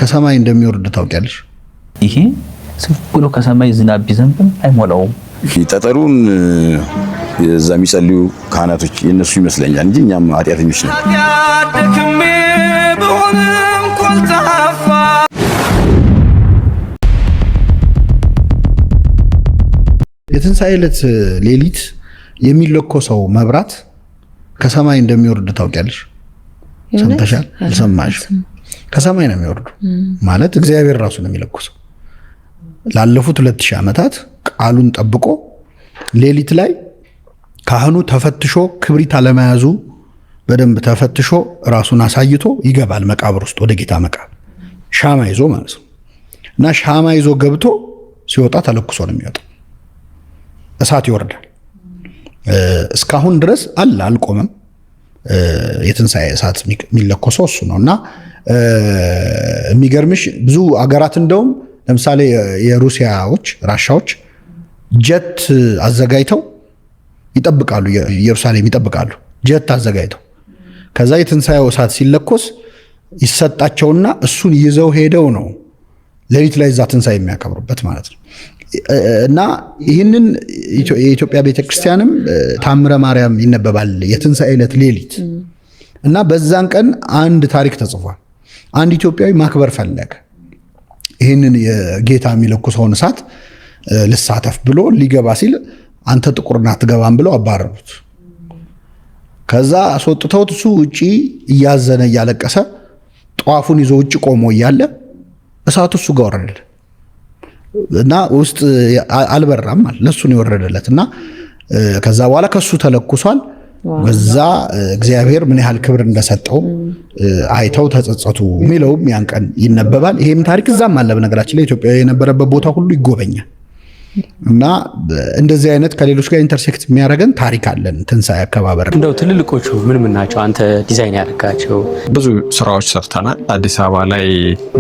ከሰማይ እንደሚወርድ ታውቂያለሽ? ይሄ ስብሎ ከሰማይ ዝናብ ቢዘንብም አይሞላውም። ጠጠሩን የዛ የሚጸልዩ ካህናቶች የነሱ ይመስለኛል እንጂ እኛም ኃጢአተኞች ነን። የትንሣኤ ዕለት ሌሊት የሚለኮሰው መብራት ከሰማይ እንደሚወርድ ታውቂያለሽ? ሰምተሻል? አልሰማሽም? ከሰማይ ነው የሚወርዱ ማለት እግዚአብሔር ራሱ ነው የሚለኮሰው። ላለፉት 2000 ዓመታት ቃሉን ጠብቆ ሌሊት ላይ ካህኑ ተፈትሾ ክብሪት አለመያዙ በደንብ ተፈትሾ ራሱን አሳይቶ ይገባል መቃብር ውስጥ ወደ ጌታ መቃብር ሻማ ይዞ ማለት ነው። እና ሻማ ይዞ ገብቶ ሲወጣ ተለኩሶ ነው የሚወጣው። እሳት ይወርዳል። እስካሁን ድረስ አልቆመም። የትንሣኤ እሳት የሚለኮሰው እሱ ነውና የሚገርምሽ ብዙ አገራት እንደውም ለምሳሌ የሩሲያዎች ራሻዎች ጀት አዘጋጅተው ይጠብቃሉ፣ ኢየሩሳሌም ይጠብቃሉ ጀት አዘጋጅተው። ከዛ የትንሣኤው እሳት ሲለኮስ ይሰጣቸውና እሱን ይዘው ሄደው ነው ሌሊት ላይ እዛ ትንሣኤ የሚያከብሩበት ማለት ነው። እና ይህንን የኢትዮጵያ ቤተክርስቲያንም ታምረ ማርያም ይነበባል የትንሣኤ ዕለት ሌሊት። እና በዛን ቀን አንድ ታሪክ ተጽፏል። አንድ ኢትዮጵያዊ ማክበር ፈለገ። ይህንን የጌታ የሚለኩሰውን እሳት ልሳተፍ ብሎ ሊገባ ሲል አንተ ጥቁርና አትገባም ብለው አባረሩት። ከዛ አስወጥተውት እሱ ውጪ እያዘነ እያለቀሰ ጧፉን ይዞ ውጭ ቆሞ እያለ እሳቱ እሱ ጋር ወረደ እና ውስጥ አልበራም ማለት ለሱ ነው የወረደለት። እና ከዛ በኋላ ከሱ ተለኩሷል። በዛ እግዚአብሔር ምን ያህል ክብር እንደሰጠው አይተው ተጸጸቱ የሚለውም ያን ቀን ይነበባል። ይሄም ታሪክ እዛም አለ። በነገራችን ላይ ኢትዮጵያ የነበረበት ቦታ ሁሉ ይጎበኛል። እና እንደዚህ አይነት ከሌሎች ጋር ኢንተርሴክት የሚያደርገን ታሪክ አለን። ትንሣኤ አከባበር እንደው ትልልቆቹ ምን ናቸው? አንተ ዲዛይን ያደርጋቸው ብዙ ስራዎች ሰርተናል። አዲስ አበባ ላይ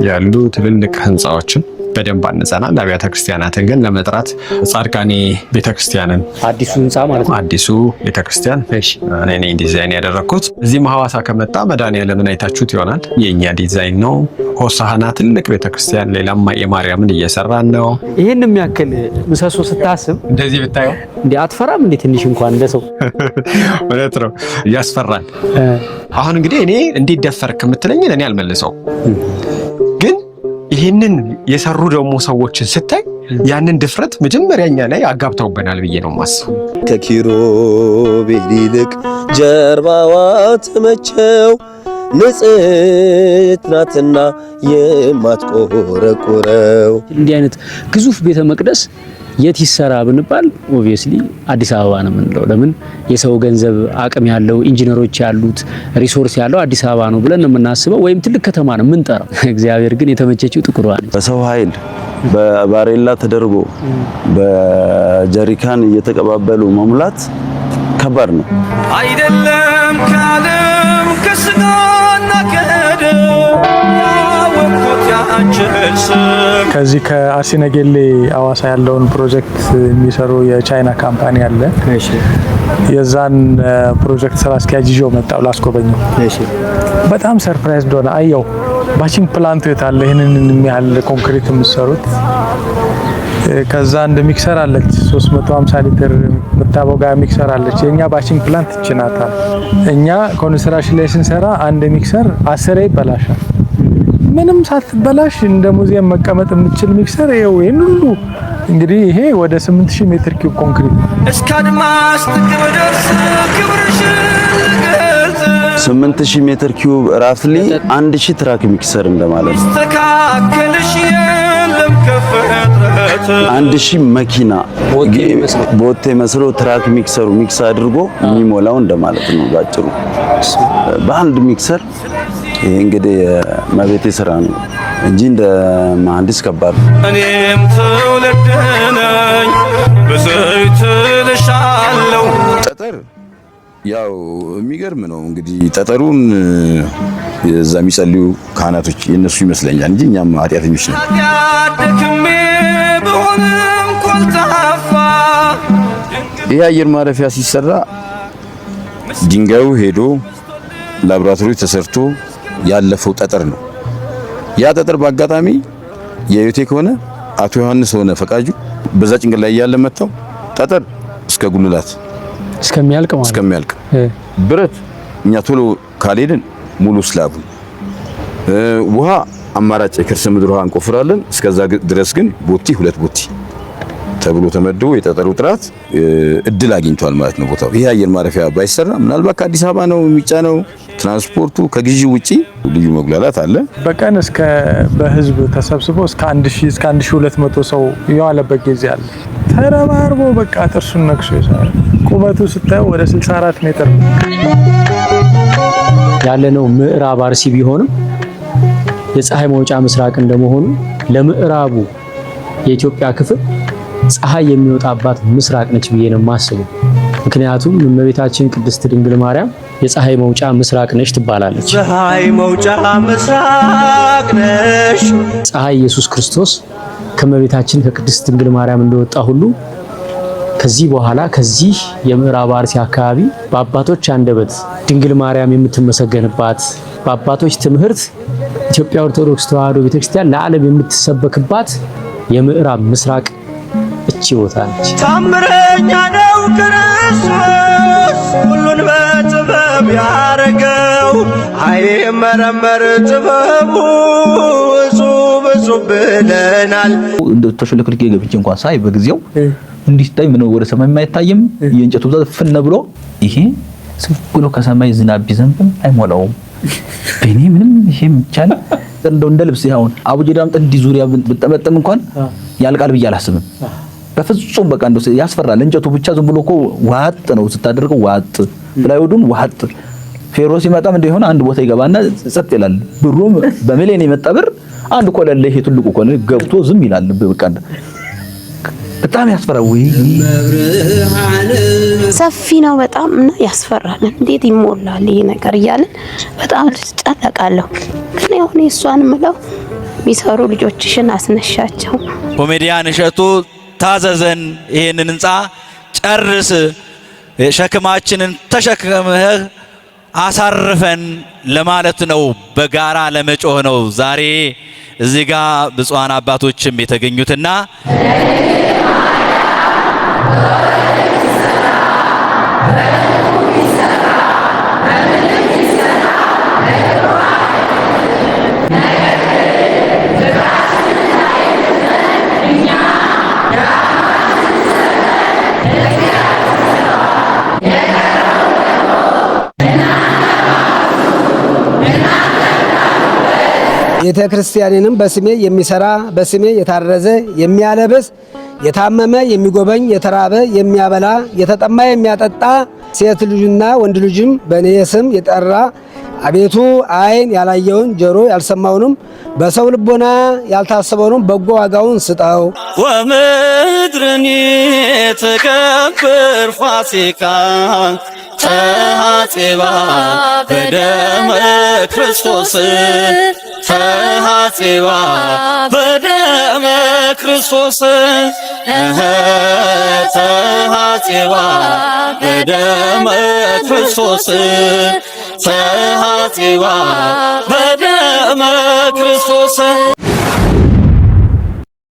ያሉ ትልልቅ ህንፃዎችን በደንብ አንጸናል። አብያተ ክርስቲያናትን ግን ለመጥራት ጻድቃኔ ቤተክርስቲያንን አዲሱ ህንፃ ማለት ነው። አዲሱ ቤተክርስቲያን እኔ ነኝ ዲዛይን ያደረኩት። እዚህም ሐዋሳ ከመጣ መድኃኔዓለምን አይታችሁት ይሆናል። የኛ ዲዛይን ነው። ሆሳዕና ትልቅ ቤተክርስቲያን፣ ሌላም የማርያምን እየሰራን ነው። ይሄን የሚያክል ምሰሶ ስታስብ እንደዚህ ብታየው እንዴ አትፈራም እንዴ? ትንሽ እንኳን እንደሰው ማለት ነው ያስፈራል። አሁን እንግዲህ እኔ እንዴት ደፈርክ የምትለኝ እኔ አልመልሰው ግን ይህንን የሰሩ ደግሞ ሰዎችን ስታይ ያንን ድፍረት መጀመሪያኛ ላይ አጋብተውበናል ብዬ ነው ማስበው። ከኪሩቤል ይልቅ ጀርባዋ ተመቸው፣ ንጽሕት ናትና የማትቆረቁረው። እንዲህ አይነት ግዙፍ ቤተ መቅደስ የት ይሰራ ብንባል ኦብቪየስሊ አዲስ አበባ ነው የምንለው። ለምን የሰው ገንዘብ አቅም ያለው ኢንጂነሮች ያሉት ሪሶርስ ያለው አዲስ አበባ ነው ብለን ነው የምናስበው፣ ወይም ትልቅ ከተማ ነው የምንጠራው። እግዚአብሔር ግን የተመቸችው ጥቁሯ ነች። በሰው ኃይል በባሬላ ተደርጎ በጀሪካን እየተቀባበሉ መሙላት ከባድ ነው አይደለም። ካለም ከስጋና ከደም ያወቅሁት ያንቺን ስም። ከዚህ ከአርሲ ነገሌ ሐዋሳ ያለውን ፕሮጀክት የሚሰሩ የቻይና ካምፓኒ አለ። የዛን ፕሮጀክት ስራ አስኪያጅ ይዤው መጣሁ ላስጎበኘው። በጣም ሰርፕራይዝ እንደሆነ አየው። ባቺንግ ፕላንቱ የታለ ይሄንን የሚያህል ኮንክሪት የምትሰሩት? ከዛ እንደ ሚክሰር አለች 350 ሊትር የምታቦጋ ሚክሰር አለች። የኛ ባቺንግ ፕላንት ይችናታል። እኛ ኮንስትራክሽን ላይ ስንሰራ አንድ ሚክሰር 10 ይበላሻል። ምንም ሳትበላሽ እንደ ሙዚየም መቀመጥ የምትችል ሚክሰር ይሄው ይሄን ሁሉ እንግዲህ ይሄ ወደ 8000 ሜትር ኪዩብ ኮንክሪት እስካድማስ ትግበደስ ክብርሽን ልገልጽ 8000 ሜትር ኪዩብ ራፍሊ 1000 ትራክ ሚክሰር እንደማለት ነው። ተካከልሽ የለም ከፍጥረት 1000 መኪና ቦቴ መስሎ ትራክ ሚክሰሩ ሚክስ አድርጎ የሚሞላው እንደማለት ነው ባጭሩ በአንድ ሚክሰር። ይሄ እንግዲህ መቤቴ ስራ ነው እንጂ እንደ መሐንዲስ ከባድ ነው። እኔም ትውልድ ነኝ በዘይት ልሻለው። ጠጠር ያው የሚገርም ነው እንግዲህ ጠጠሩን የዛ የሚጸልዩ ካህናቶች የነሱ ይመስለኛል እንጂ እኛም ኃጢአተኞች ነን። ያደክሜ በሆነም ኮልታፋ ይሄ አየር ማረፊያ ሲሰራ ድንጋዩ ሄዶ ላብራቶሪ ተሰርቶ ያለፈው ጠጠር ነው። ያ ጠጠር በአጋጣሚ የዩቴክ ሆነ አቶ ዮሐንስ ሆነ ፈቃጁ በዛ ጭንቅል ላይ ያለ መተው ጠጠር እስከ ጉልላት እስከሚያልቅ ብረት እኛ ቶሎ ካልሄድን ሙሉ ስላቡ ውሃ አማራጭ የከርሰ ምድር ውሃ እንቆፍራለን። እስከዛ ድረስ ግን ቦቲ 2 ቦቲ ተብሎ ተመድቦ የጠጠሩ ጥራት እድል አግኝቷል ማለት ነው ቦታው። ይሄ አየር ማረፊያ ባይሰራ ምናልባት ከአዲስ አበባ ነው የሚጫነው ትራንስፖርቱ ከግዢ ውጪ ልዩ መጉላላት አለ። በቀን እስከ በህዝብ ተሰብስቦ እስከ 1000 እስከ 1200 ሰው የዋለበት ጊዜ አለ። ተረባርቦ በቃ ጥርሱን ነክሶ ይሰራል። ቁመቱ ስታየው ወደ 64 ሜትር ያለነው ምዕራብ አርሲ ቢሆንም የፀሐይ መውጫ ምስራቅ እንደመሆኑ ለምዕራቡ የኢትዮጵያ ክፍል ፀሐይ የሚወጣባት ምስራቅ ነች ብዬ ነው የማስበው። ምክንያቱም እመቤታችን ቅድስት ድንግል ማርያም የፀሐይ መውጫ ምስራቅ ነች ትባላለች። ፀሐይ መውጫ ምስራቅ ነች። ፀሐይ ኢየሱስ ክርስቶስ ከእመቤታችን ከቅድስት ድንግል ማርያም እንደወጣ ሁሉ ከዚህ በኋላ ከዚህ የምዕራብ አርሲ አካባቢ በአባቶች አንደበት ድንግል ማርያም የምትመሰገንባት በአባቶች ትምህርት ኢትዮጵያ ኦርቶዶክስ ተዋሕዶ ቤተክርስቲያን ለዓለም የምትሰበክባት የምዕራብ ምስራቅ እቺ ቦታ ነች። ታምረኛ ነው ክርስቶስ ሁሉን በጥበብ ያረገው አይመረመር ጥበቡ እጹብ ብለናል። እንደ ተሽለክልክ ገብቼ እንኳን ሳይ በጊዜው እንዲታይ ምን ወደ ሰማይ የማይታይም የእንጨቱ ብዛት ፍነ ብሎ ይሄ ዝም ብሎ ከሰማይ ዝናብ ቢዘንብም አይሞላውም። በእኔ ምንም ይሄም ይቻል እንደ ልብስ ያውን አቡጀዳም ጥንዲ ዙሪያ ብጠመጠም እንኳን ያልቃል ብዬ አላስብም። በፍጹም በቃ እንደው ያስፈራል። እንጨቱ ብቻ ዝም ብሎ እኮ ዋጥ ነው ስታደርገው ዋጥ ፕላይውዱን ዋጥ ፌሮ ሲመጣም እንደሆነ አንድ ቦታ ይገባና ጸጥ ይላል። ብሩም በሚሊዮን የመጣ ብር አንድ ኮለለ ይሄ ትልቁ ኮለለ ገብቶ ዝም ይላል። በቃ በጣም ያስፈራል። ወይ ሰፊ ነው በጣም እና ያስፈራል። እንዴት ይሞላል ይሄ ነገር እያልን በጣም ጨነቃለሁ። ግን ያው እሷን ምለው የሚሰሩ ልጆችሽን አስነሻቸው። ኮሜዲያን እሸቱ ታዘዘን ይሄንን ህንጻ ጨርስ ሸክማችንን ተሸክመህ አሳርፈን ለማለት ነው። በጋራ ለመጮህ ነው ዛሬ እዚህ ጋር ብፁዓን አባቶችም የተገኙትና ቤተ ክርስቲያንንም በስሜ የሚሰራ በስሜ የታረዘ የሚያለብስ የታመመ የሚጎበኝ የተራበ የሚያበላ የተጠማ የሚያጠጣ ሴት ልጅና ወንድ ልጅም በእኔ ስም የጠራ አቤቱ ዓይን ያላየውን ጆሮ ያልሰማውንም በሰው ልቦና ያልታሰበውንም በጎ ዋጋውን ስጠው። ወምድርኒ ተከብር ፋሲካ ተሐጽባ በደመ ክርስቶስ ተሐጽባ በደመ ክርስቶስ ተሐጽባ በደመ ክርስቶስ ተሐጽባ በደመ ክርስቶስ